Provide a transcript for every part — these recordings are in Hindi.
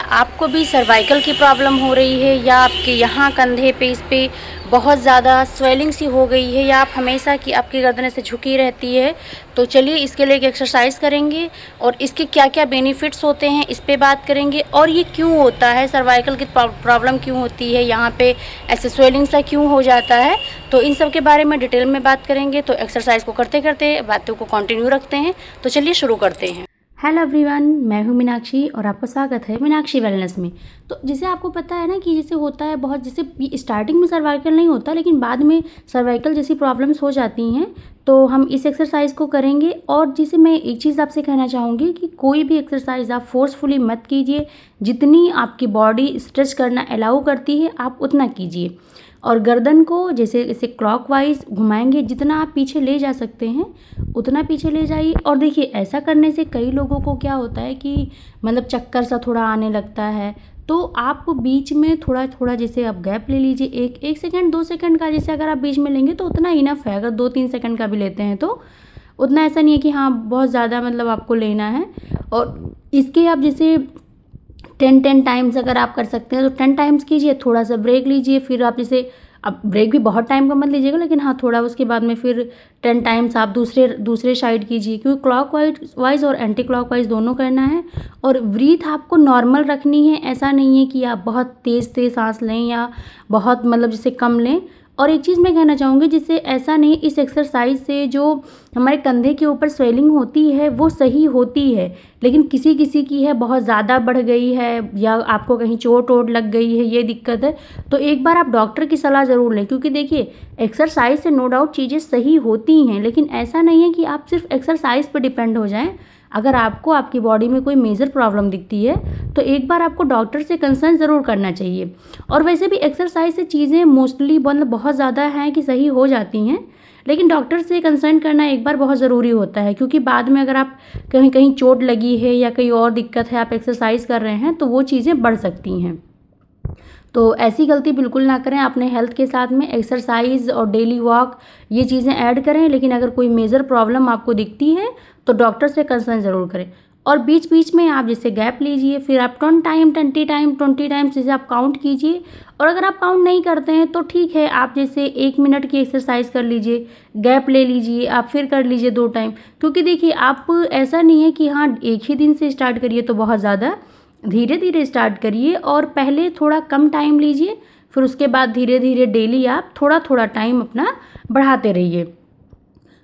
आपको भी सर्वाइकल की प्रॉब्लम हो रही है या आपके यहाँ कंधे पे इस पे बहुत ज़्यादा स्वेलिंग सी हो गई है या आप हमेशा की आपकी गर्दन ऐसे झुकी रहती है, तो चलिए इसके लिए एक एक्सरसाइज करेंगे और इसके क्या क्या बेनिफिट्स होते हैं इस पे बात करेंगे। और ये क्यों होता है, सर्वाइकल की प्रॉब्लम क्यों होती है, यहाँ पे ऐसे स्वेलिंग सा क्यों हो जाता है, तो इन सब के बारे में डिटेल में बात करेंगे। तो एक्सरसाइज को करते करते बातों को कंटिन्यू रखते हैं। तो चलिए शुरू करते हैं। हेलो एवरीवन, मैं हूँ मीनाक्षी और आपका स्वागत है मीनाक्षी वेलनेस में। तो जैसे आपको पता है ना कि जैसे होता है बहुत, जैसे स्टार्टिंग में सर्वाइकल नहीं होता लेकिन बाद में सर्वाइकल जैसी प्रॉब्लम्स हो जाती हैं। तो हम इस एक्सरसाइज को करेंगे। और जैसे मैं एक चीज़ आपसे कहना चाहूँगी कि कोई भी एक्सरसाइज आप फोर्सफुली मत कीजिए, जितनी आपकी बॉडी स्ट्रेच करना अलाउ करती है आप उतना कीजिए। और गर्दन को जैसे इसे क्लॉकवाइज घुमाएंगे, जितना आप पीछे ले जा सकते हैं उतना पीछे ले जाइए। और देखिए ऐसा करने से कई लोगों को क्या होता है कि मतलब चक्कर सा थोड़ा आने लगता है। तो आप बीच में थोड़ा थोड़ा जैसे आप गैप ले लीजिए, एक सेकंड 2 सेकंड का, जैसे अगर आप बीच में लेंगे तो उतना इनफ है। अगर 2-3 सेकंड का भी लेते हैं तो उतना, ऐसा नहीं है कि हाँ बहुत ज़्यादा मतलब आपको लेना है। और इसके आप जैसे 10 टाइम्स अगर आप कर सकते हैं तो 10 टाइम्स कीजिए, थोड़ा सा ब्रेक लीजिए, फिर आप जैसे, अब ब्रेक भी बहुत टाइम का मत लीजिएगा लेकिन हाँ थोड़ा, उसके बाद में फिर 10 टाइम्स आप दूसरे साइड कीजिए, क्योंकि क्लॉक वाइज और एंटी क्लॉक वाइज दोनों करना है। और ब्रीथ आपको नॉर्मल रखनी है, ऐसा नहीं है कि आप बहुत तेज़ सांस लें या बहुत मतलब जैसे कम लें। और एक चीज़ मैं कहना चाहूँगी, जिससे ऐसा नहीं, इस एक्सरसाइज से जो हमारे कंधे के ऊपर स्वेलिंग होती है वो सही होती है, लेकिन किसी किसी की है बहुत ज़्यादा बढ़ गई है या आपको कहीं चोट वोट लग गई है, ये दिक्कत है, तो एक बार आप डॉक्टर की सलाह ज़रूर लें। क्योंकि देखिए एक्सरसाइज से नो डाउट चीज़ें सही होती हैं, लेकिन ऐसा नहीं है कि आप सिर्फ एक्सरसाइज पर डिपेंड हो जाएँ। अगर आपको आपकी बॉडी में कोई मेजर प्रॉब्लम दिखती है तो एक बार आपको डॉक्टर से कंसल्ट ज़रूर करना चाहिए। और वैसे भी एक्सरसाइज से चीज़ें मोस्टली मतलब बहुत ज़्यादा हैं कि सही हो जाती हैं, लेकिन डॉक्टर से कंसल्ट करना एक बार बहुत ज़रूरी होता है। क्योंकि बाद में अगर आप कहीं कहीं चोट लगी है या कहीं और दिक्कत है, आप एक्सरसाइज कर रहे हैं तो वो चीज़ें बढ़ सकती हैं। तो ऐसी गलती बिल्कुल ना करें, अपने हेल्थ के साथ में एक्सरसाइज और डेली वॉक ये चीज़ें ऐड करें। लेकिन अगर कोई मेजर प्रॉब्लम आपको दिखती है तो डॉक्टर से कंसल्ट ज़रूर करें। और बीच बीच में आप जैसे गैप लीजिए, फिर आप 20 टाइम्स जैसे आप काउंट कीजिए। और अगर आप काउंट नहीं करते हैं तो ठीक है, आप जैसे 1 मिनट की एक्सरसाइज कर लीजिए, गैप ले लीजिए, आप फिर कर लीजिए 2 टाइम। क्योंकि देखिए आप, ऐसा नहीं है कि हाँ एक ही दिन से स्टार्ट करिए तो बहुत ज़्यादा, धीरे धीरे स्टार्ट करिए। और पहले थोड़ा कम टाइम लीजिए, फिर उसके बाद धीरे धीरे डेली आप थोड़ा थोड़ा टाइम अपना बढ़ाते रहिए।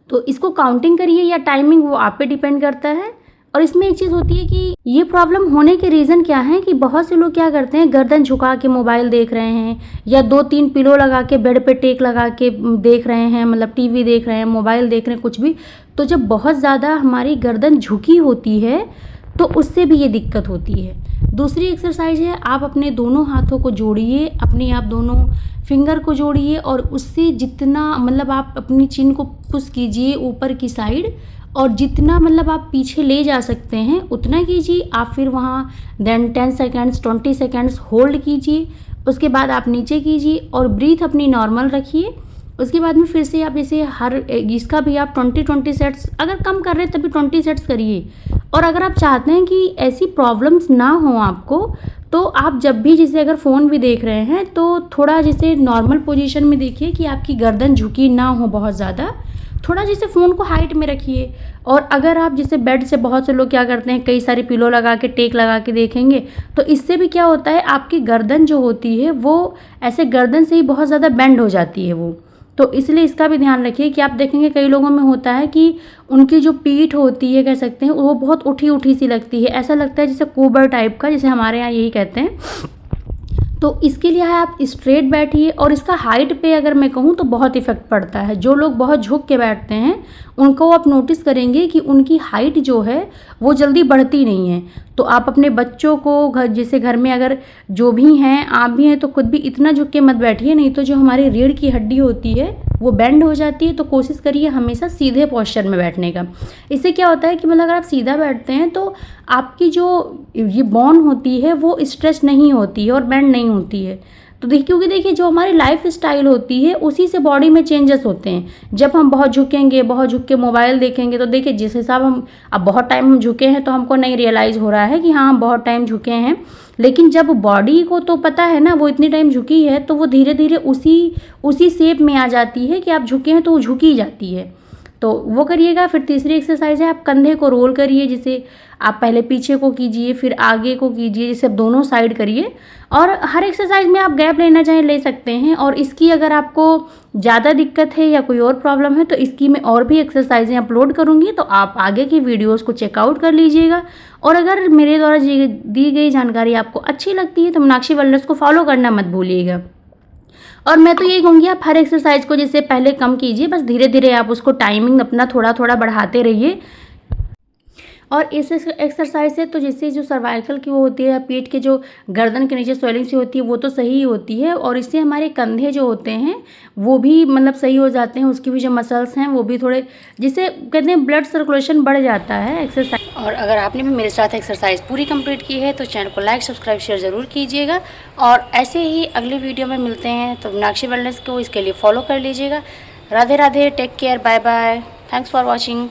तो इसको काउंटिंग करिए या टाइमिंग, वो आप पे डिपेंड करता है। और इसमें एक चीज़ होती है कि ये प्रॉब्लम होने के रीज़न क्या है कि बहुत से लोग क्या करते हैं, गर्दन झुका के मोबाइल देख रहे हैं या 2-3 पिलो लगा के बेड पे टेक लगा के देख रहे हैं, मतलब टीवी देख रहे हैं, मोबाइल देख रहे हैं, कुछ भी। तो जब बहुत ज़्यादा हमारी गर्दन झुकी होती है तो उससे भी ये दिक्कत होती है। दूसरी एक्सरसाइज है, आप अपने दोनों हाथों को जोड़िए, अपने आप दोनों फिंगर को जोड़िए और उससे जितना मतलब आप अपनी चिन को पुश कीजिए ऊपर की साइड, और जितना मतलब आप पीछे ले जा सकते हैं उतना कीजिए। आप फिर वहाँ देन 10 सेकेंड्स 20 सेकेंड्स होल्ड कीजिए, उसके बाद आप नीचे कीजिए और ब्रीथ अपनी नॉर्मल रखिए। उसके बाद में फिर से आप जैसे हर इसका भी आप 20 सेट्स, अगर कम कर रहे हैं तभी 20 सेट्स करिए। और अगर आप चाहते हैं कि ऐसी प्रॉब्लम्स ना हो आपको, तो आप जब भी जैसे अगर फ़ोन भी देख रहे हैं तो थोड़ा जैसे नॉर्मल पोजीशन में देखिए कि आपकी गर्दन झुकी ना हो बहुत ज़्यादा, थोड़ा जैसे फ़ोन को हाइट में रखिए। और अगर आप जैसे बेड से, बहुत से लोग क्या करते हैं कई सारे पिलो लगा के टेक लगा के देखेंगे, तो इससे भी क्या होता है, आपकी गर्दन जो होती है वो ऐसे गर्दन से ही बहुत ज़्यादा बेंड हो जाती है वो। तो इसलिए इसका भी ध्यान रखिए कि आप देखेंगे कई लोगों में होता है कि उनकी जो पीठ होती है, कह सकते हैं, वो बहुत उठी उठी सी लगती है, ऐसा लगता है जैसे कुबर टाइप का, जैसे हमारे यहाँ यही कहते हैं। तो इसके लिए आप स्ट्रेट बैठिए। और इसका हाइट पे अगर मैं कहूँ तो बहुत इफ़ेक्ट पड़ता है। जो लोग बहुत झुक के बैठते हैं उनको आप नोटिस करेंगे कि उनकी हाइट जो है वो जल्दी बढ़ती नहीं है। तो आप अपने बच्चों को जैसे घर में अगर जो भी हैं, आप भी हैं, तो खुद भी इतना झुक के मत बैठिए, नहीं तो जो हमारी रीढ़ की हड्डी होती है वो बेंड हो जाती है। तो कोशिश करिए हमेशा सीधे पोस्चर में बैठने का। इससे क्या होता है कि मतलब अगर आप सीधा बैठते हैं तो आपकी जो ये बोन होती है वो स्ट्रेच नहीं होती है और बेंड नहीं होती है। तो देखिए, क्योंकि देखिए जो हमारी लाइफ स्टाइल होती है उसी से बॉडी में चेंजेस होते हैं। जब हम बहुत झुकेंगे, बहुत झुक के मोबाइल देखेंगे, तो देखिए जिस हिसाब हम अब बहुत टाइम हम झुके हैं तो हमको नहीं रियलाइज़ हो रहा है कि हाँ हम बहुत टाइम झुके हैं, लेकिन जब बॉडी को तो पता है ना वो इतनी टाइम झुकी है, तो वो धीरे धीरे उसी शेप में आ जाती है कि आप झुके हैं तो वो झुकी जाती है। तो वो करिएगा। फिर तीसरी एक्सरसाइज है, आप कंधे को रोल करिए। जिसे आप पहले पीछे को कीजिए, फिर आगे को कीजिए, जिसे आप दोनों साइड करिए। और हर एक्सरसाइज में आप गैप लेना चाहें ले सकते हैं। और इसकी अगर आपको ज़्यादा दिक्कत है या कोई और प्रॉब्लम है तो इसकी मैं और भी एक्सरसाइजें अपलोड करूँगी, तो आप आगे की वीडियोज़ को चेकआउट कर लीजिएगा। और अगर मेरे द्वारा दी गई जानकारी आपको अच्छी लगती है तो मीनाक्षी वेलनेस को फॉलो करना मत भूलिएगा। और मैं तो यही कहूँगी, आप हर एक्सरसाइज को जैसे पहले कम कीजिए, बस धीरे धीरे आप उसको टाइमिंग अपना थोड़ा थोड़ा बढ़ाते रहिए। और इस एक्सरसाइज से तो जैसे जो सर्वाइकल की वो होती है, पेट के जो गर्दन के नीचे स्वेलिंग सी होती है वो तो सही ही होती है, और इससे हमारे कंधे जो होते हैं वो भी मतलब सही हो जाते हैं। उसकी भी जो मसल्स हैं वो भी थोड़े, जिसे कहते हैं ब्लड सर्कुलेशन बढ़ जाता है एक्सरसाइज। और अगर आपने भी मेरे साथ एक्सरसाइज पूरी कंप्लीट की है तो चैनल को लाइक, सब्सक्राइब, शेयर ज़रूर कीजिएगा। और ऐसे ही अगली वीडियो में मिलते हैं, तो मीनाक्षी वेलनेस को इसके लिए फॉलो कर लीजिएगा। Radhe Radhe, take care, bye bye, thanks for watching.